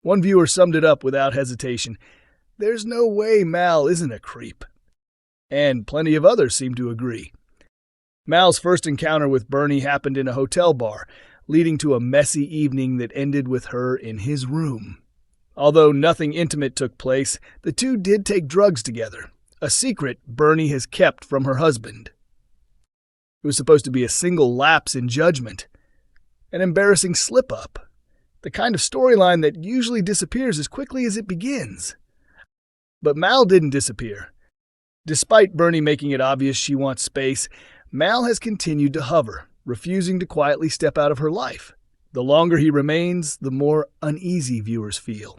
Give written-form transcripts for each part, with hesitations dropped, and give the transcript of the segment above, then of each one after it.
One viewer summed it up without hesitation. There's no way Mal isn't a creep. And plenty of others seem to agree. Mal's first encounter with Bernie happened in a hotel bar, leading to a messy evening that ended with her in his room. Although nothing intimate took place, the two did take drugs together, a secret Bernie has kept from her husband. It was supposed to be a single lapse in judgment, an embarrassing slip-up, the kind of storyline that usually disappears as quickly as it begins. But Mal didn't disappear. Despite Bernie making it obvious she wants space, Mal has continued to hover, refusing to quietly step out of her life. The longer he remains, the more uneasy viewers feel.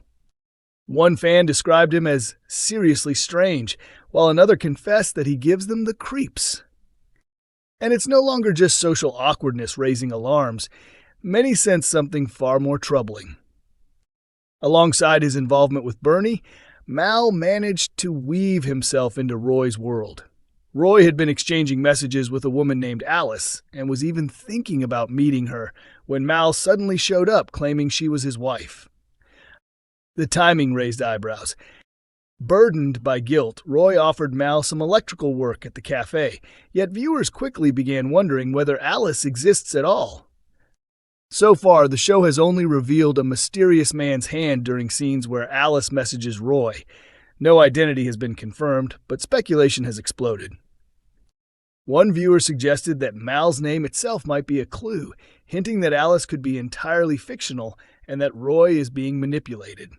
One fan described him as seriously strange, while another confessed that he gives them the creeps. And it's no longer just social awkwardness raising alarms. Many sense something far more troubling. Alongside his involvement with Bernie, Mal managed to weave himself into Roy's world. Roy had been exchanging messages with a woman named Alice and was even thinking about meeting her when Mal suddenly showed up claiming she was his wife. The timing raised eyebrows. Burdened by guilt, Roy offered Mal some electrical work at the cafe, yet viewers quickly began wondering whether Alice exists at all. So far, the show has only revealed a mysterious man's hand during scenes where Alice messages Roy. No identity has been confirmed, but speculation has exploded. One viewer suggested that Mal's name itself might be a clue, hinting that Alice could be entirely fictional and that Roy is being manipulated.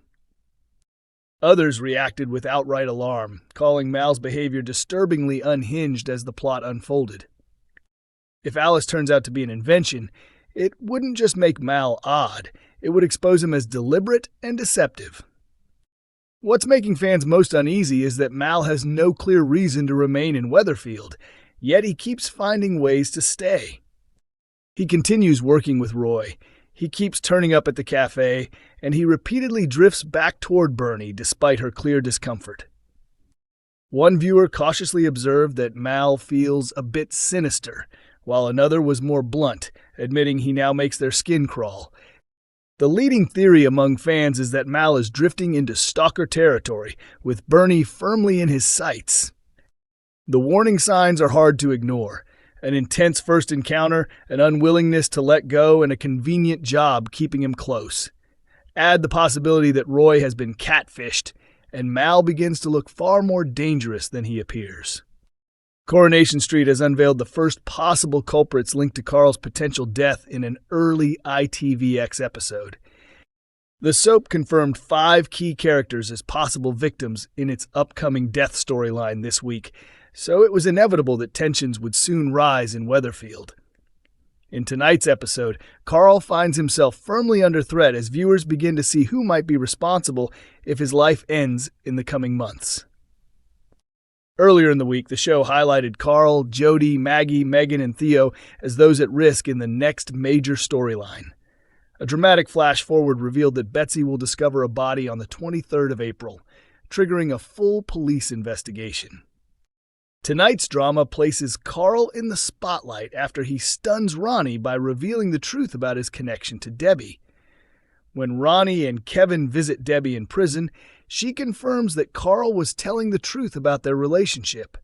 Others reacted with outright alarm, calling Mal's behavior disturbingly unhinged as the plot unfolded. If Alice turns out to be an invention, it wouldn't just make Mal odd, it would expose him as deliberate and deceptive. What's making fans most uneasy is that Mal has no clear reason to remain in Weatherfield, yet he keeps finding ways to stay. He continues working with Roy, he keeps turning up at the cafe, and he repeatedly drifts back toward Bernie despite her clear discomfort. One viewer cautiously observed that Mal feels a bit sinister, while another was more blunt, admitting he now makes their skin crawl. The leading theory among fans is that Mal is drifting into stalker territory, with Bernie firmly in his sights. The warning signs are hard to ignore. An intense first encounter, an unwillingness to let go, and a convenient job keeping him close. Add the possibility that Roy has been catfished, and Mal begins to look far more dangerous than he appears. Coronation Street has unveiled the first possible culprits linked to Carl's potential death in an early ITVX episode. The soap confirmed 5 key characters as possible victims in its upcoming death storyline this week, so it was inevitable that tensions would soon rise in Weatherfield. In tonight's episode, Carl finds himself firmly under threat as viewers begin to see who might be responsible if his life ends in the coming months. Earlier in the week, the show highlighted Carl, Jodie, Maggie, Megan, and Theo as those at risk in the next major storyline. A dramatic flash-forward revealed that Betsy will discover a body on the 23rd of April, triggering a full police investigation. Tonight's drama places Carl in the spotlight after he stuns Ronnie by revealing the truth about his connection to Debbie. When Ronnie and Kevin visit Debbie in prison, she confirms that Carl was telling the truth about their relationship.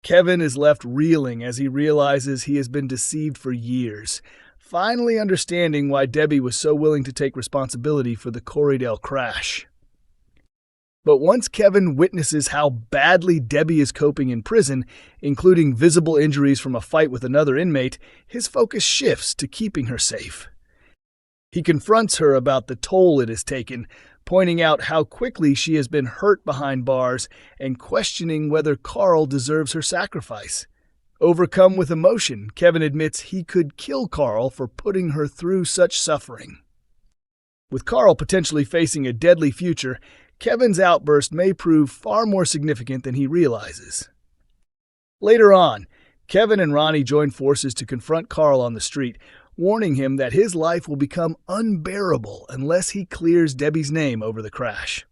Kevin is left reeling as he realizes he has been deceived for years, finally understanding why Debbie was so willing to take responsibility for the Corrie crash. But once Kevin witnesses how badly Debbie is coping in prison, including visible injuries from a fight with another inmate, his focus shifts to keeping her safe. He confronts her about the toll it has taken, pointing out how quickly she has been hurt behind bars and questioning whether Carl deserves her sacrifice. Overcome with emotion, Kevin admits he could kill Carl for putting her through such suffering. With Carl potentially facing a deadly future, Kevin's outburst may prove far more significant than he realizes. Later on, Kevin and Ronnie join forces to confront Carl on the street, warning him that his life will become unbearable unless he clears Debbie's name over the crash.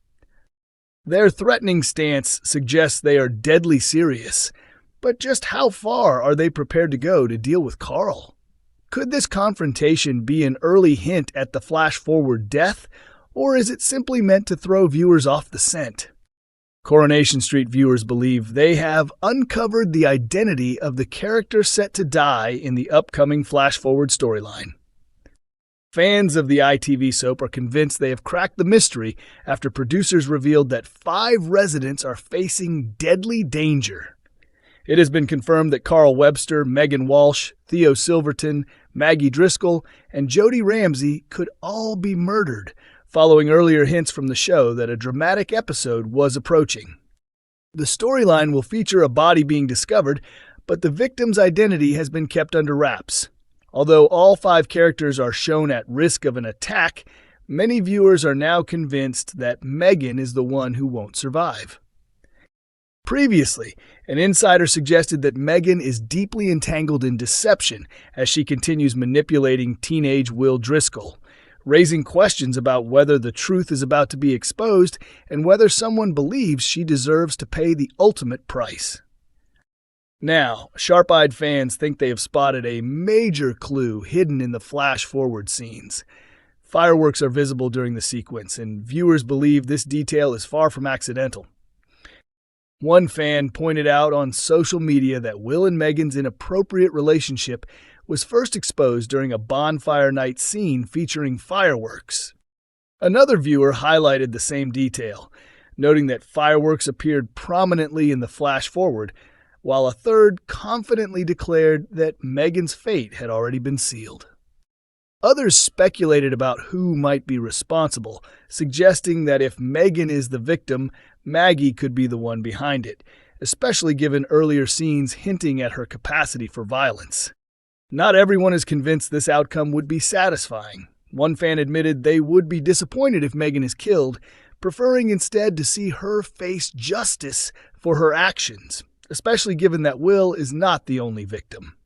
Their threatening stance suggests they are deadly serious, but just how far are they prepared to go to deal with Carl? Could this confrontation be an early hint at the flash-forward death, Or is it simply meant to throw viewers off the scent? Coronation Street viewers believe they have uncovered the identity of the character set to die in the upcoming flash-forward storyline. Fans of the ITV soap are convinced they have cracked the mystery after producers revealed that 5 residents are facing deadly danger. It has been confirmed that Carl Webster, Megan Walsh, Theo Silverton, Maggie Driscoll, and Jodie Ramsey could all be murdered, following earlier hints from the show that a dramatic episode was approaching. The storyline will feature a body being discovered, but the victim's identity has been kept under wraps. Although all 5 characters are shown at risk of an attack, many viewers are now convinced that Megan is the one who won't survive. Previously, an insider suggested that Megan is deeply entangled in deception as she continues manipulating teenage Will Driscoll, raising questions about whether the truth is about to be exposed and whether someone believes she deserves to pay the ultimate price. Now, sharp-eyed fans think they have spotted a major clue hidden in the flash-forward scenes. Fireworks are visible during the sequence, and viewers believe this detail is far from accidental. One fan pointed out on social media that Will and Megan's inappropriate relationship was first exposed during a bonfire night scene featuring fireworks. Another viewer highlighted the same detail, noting that fireworks appeared prominently in the flash-forward, while a third confidently declared that Megan's fate had already been sealed. Others speculated about who might be responsible, suggesting that if Megan is the victim, Maggie could be the one behind it, especially given earlier scenes hinting at her capacity for violence. Not everyone is convinced this outcome would be satisfying. One fan admitted they would be disappointed if Megan is killed, preferring instead to see her face justice for her actions, especially given that Will is not the only victim.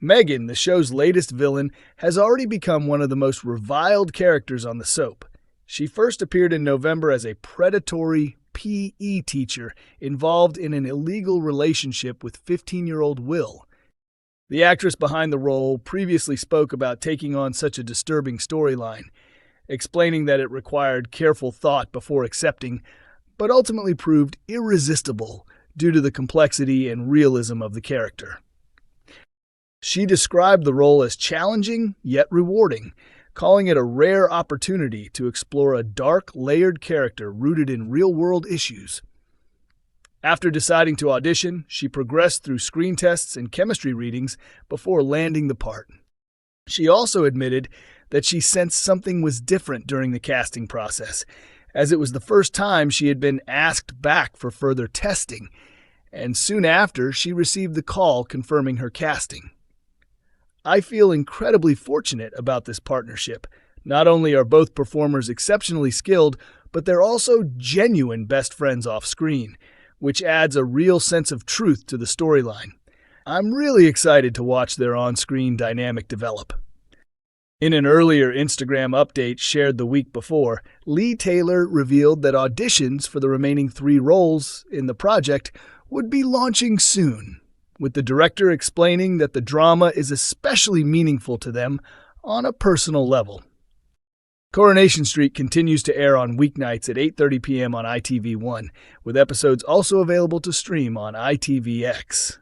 Megan, the show's latest villain, has already become one of the most reviled characters on the soap. She first appeared in November as a predatory PE teacher involved in an illegal relationship with 15-year-old Will. The actress behind the role previously spoke about taking on such a disturbing storyline, explaining that it required careful thought before accepting, but ultimately proved irresistible due to the complexity and realism of the character. She described the role as challenging yet rewarding, calling it a rare opportunity to explore a dark, layered character rooted in real-world issues. After deciding to audition, she progressed through screen tests and chemistry readings before landing the part. She also admitted that she sensed something was different during the casting process, as it was the first time she had been asked back for further testing, and soon after she received the call confirming her casting. I feel incredibly fortunate about this partnership. Not only are both performers exceptionally skilled, but they're also genuine best friends off screen, which adds a real sense of truth to the storyline. I'm really excited to watch their on-screen dynamic develop. In an earlier Instagram update shared the week before, Lee Taylor revealed that auditions for the remaining 3 roles in the project would be launching soon, with the director explaining that the drama is especially meaningful to them on a personal level. Coronation Street continues to air on weeknights at 8:30 p.m. on ITV1, with episodes also available to stream on ITVX.